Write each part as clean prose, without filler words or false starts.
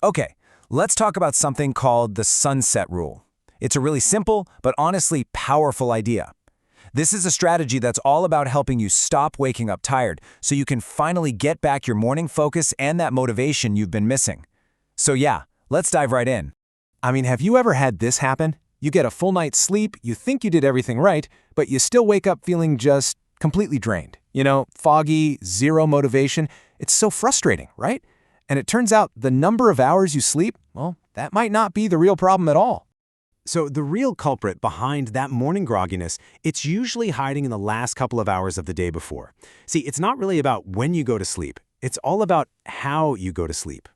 Okay, let's talk about something called the sunset rule. It's a really simple, but honestly powerful idea. This is a strategy that's all about helping you stop waking up tired so you can finally get back your morning focus and that motivation you've been missing. So yeah, let's dive right in. Have you ever had this happen? You get a full night's sleep, you think you did everything right, but you still wake up feeling just completely drained. Foggy, zero motivation. It's so frustrating, right? And it turns out the number of hours you sleep, well, that might not be the real problem at all. So the real culprit behind that morning grogginess, it's usually hiding in the last couple of hours of the day before. See, it's not really about when you go to sleep. It's all about how you go to sleep.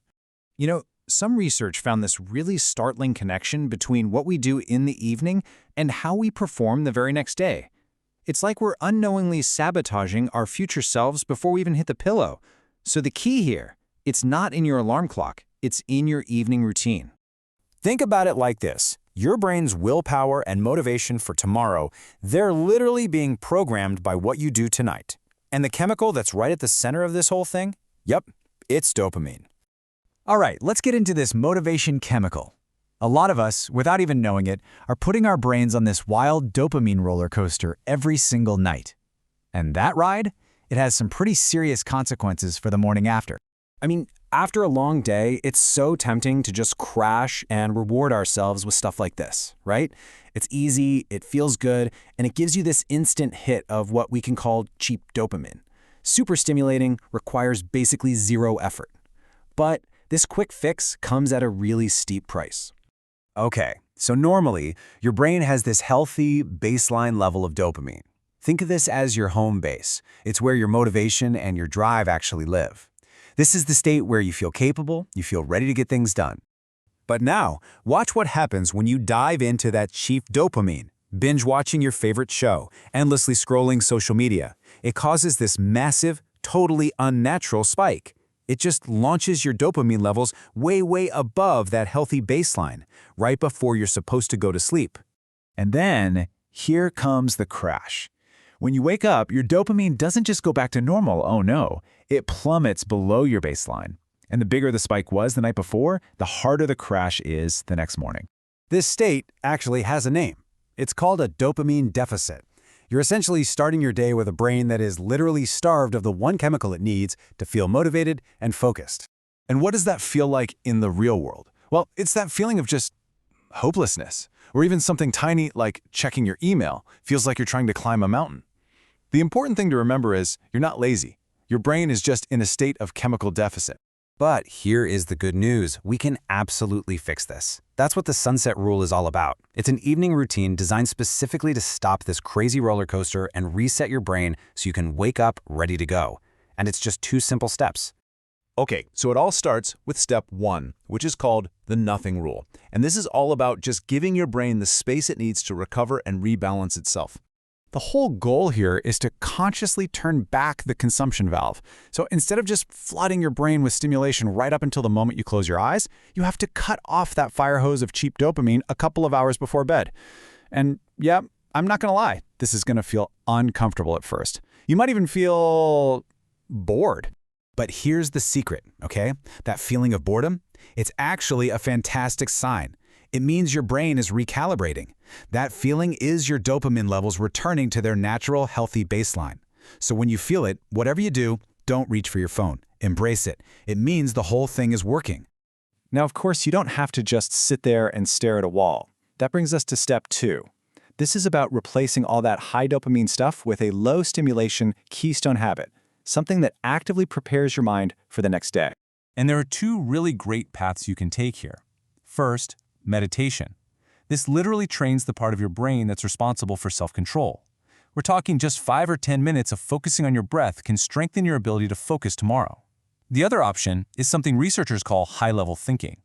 Some research found this really startling connection between what we do in the evening and how we perform the very next day. It's like we're unknowingly sabotaging our future selves before we even hit the pillow. So the key here, it's not in your alarm clock, it's in your evening routine. Think about it like this. Your brain's willpower and motivation for tomorrow, they're literally being programmed by what you do tonight. And the chemical that's right at the center of this whole thing? Yep, it's dopamine. All right, let's get into this motivation chemical. A lot of us, without even knowing it, are putting our brains on this wild dopamine roller coaster every single night. And that ride? It has some pretty serious consequences for the morning after. After a long day, it's so tempting to just crash and reward ourselves with stuff like this, right? It's easy, it feels good, and it gives you this instant hit of what we can call cheap dopamine. Super stimulating, requires basically zero effort. But this quick fix comes at a really steep price. Okay, so normally, your brain has this healthy baseline level of dopamine. Think of this as your home base. It's where your motivation and your drive actually live. This is the state where you feel capable, you feel ready to get things done. But now, watch what happens when you dive into that cheap dopamine. Binge watching your favorite show, endlessly scrolling social media. It causes this massive, totally unnatural spike. It just launches your dopamine levels way above that healthy baseline, right before you're supposed to go to sleep. And then, here comes the crash. When you wake up, your dopamine doesn't just go back to normal, oh no. It plummets below your baseline. And the bigger the spike was the night before, the harder the crash is the next morning. This state actually has a name. It's called a dopamine deficit. You're essentially starting your day with a brain that is literally starved of the one chemical it needs to feel motivated and focused. And what does that feel like in the real world? Well, it's that feeling of just hopelessness, or even something tiny like checking your email feels like you're trying to climb a mountain. The important thing to remember is you're not lazy. Your brain is just in a state of chemical deficit. But here is the good news. We can absolutely fix this. That's what the sunset rule is all about. It's an evening routine designed specifically to stop this crazy roller coaster and reset your brain so you can wake up ready to go. And it's just 2 simple steps. Okay, so it all starts with step 1, which is called the nothing rule. And this is all about just giving your brain the space it needs to recover and rebalance itself. The whole goal here is to consciously turn back the consumption valve. So instead of just flooding your brain with stimulation right up until the moment you close your eyes, you have to cut off that fire hose of cheap dopamine a couple of hours before bed. And yeah, I'm not going to lie, this is going to feel uncomfortable at first. You might even feel bored. But here's the secret, okay? That feeling of boredom, it's actually a fantastic sign. It means your brain is recalibrating. That feeling is your dopamine levels returning to their natural, healthy baseline. So when you feel it, whatever you do, don't reach for your phone. Embrace it. It means the whole thing is working. Now, of course, you don't have to just sit there and stare at a wall. That brings us to step 2. This is about replacing all that high dopamine stuff with a low stimulation keystone habit, something that actively prepares your mind for the next day. And there are 2 really great paths you can take here. First, meditation. This literally trains the part of your brain that's responsible for self-control. We're talking just 5 or 10 minutes of focusing on your breath can strengthen your ability to focus tomorrow. The other option is something researchers call high-level thinking.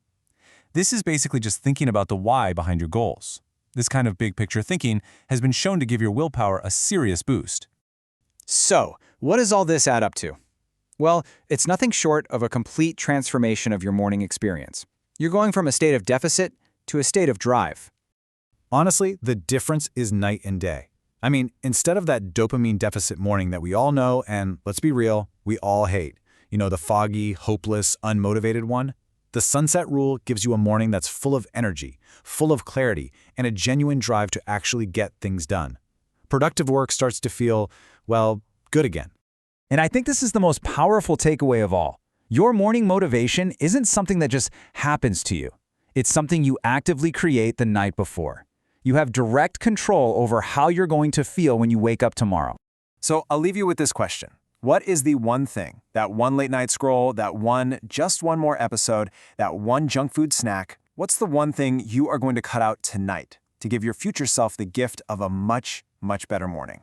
This is basically just thinking about the why behind your goals. This kind of big-picture thinking has been shown to give your willpower a serious boost. So, what does all this add up to? Well, it's nothing short of a complete transformation of your morning experience. You're going from a state of deficit to a state of drive. Honestly, the difference is night and day. Instead of that dopamine deficit morning that we all know and, let's be real, we all hate. The foggy, hopeless, unmotivated one. The sunset rule gives you a morning that's full of energy, full of clarity, and a genuine drive to actually get things done. Productive work starts to feel, well, good again. And I think this is the most powerful takeaway of all. Your morning motivation isn't something that just happens to you. It's something you actively create the night before. You have direct control over how you're going to feel when you wake up tomorrow. So I'll leave you with this question. What is the one thing, that one late night scroll, just one more episode, that one junk food snack, what's the one thing you are going to cut out tonight to give your future self the gift of a much, much better morning?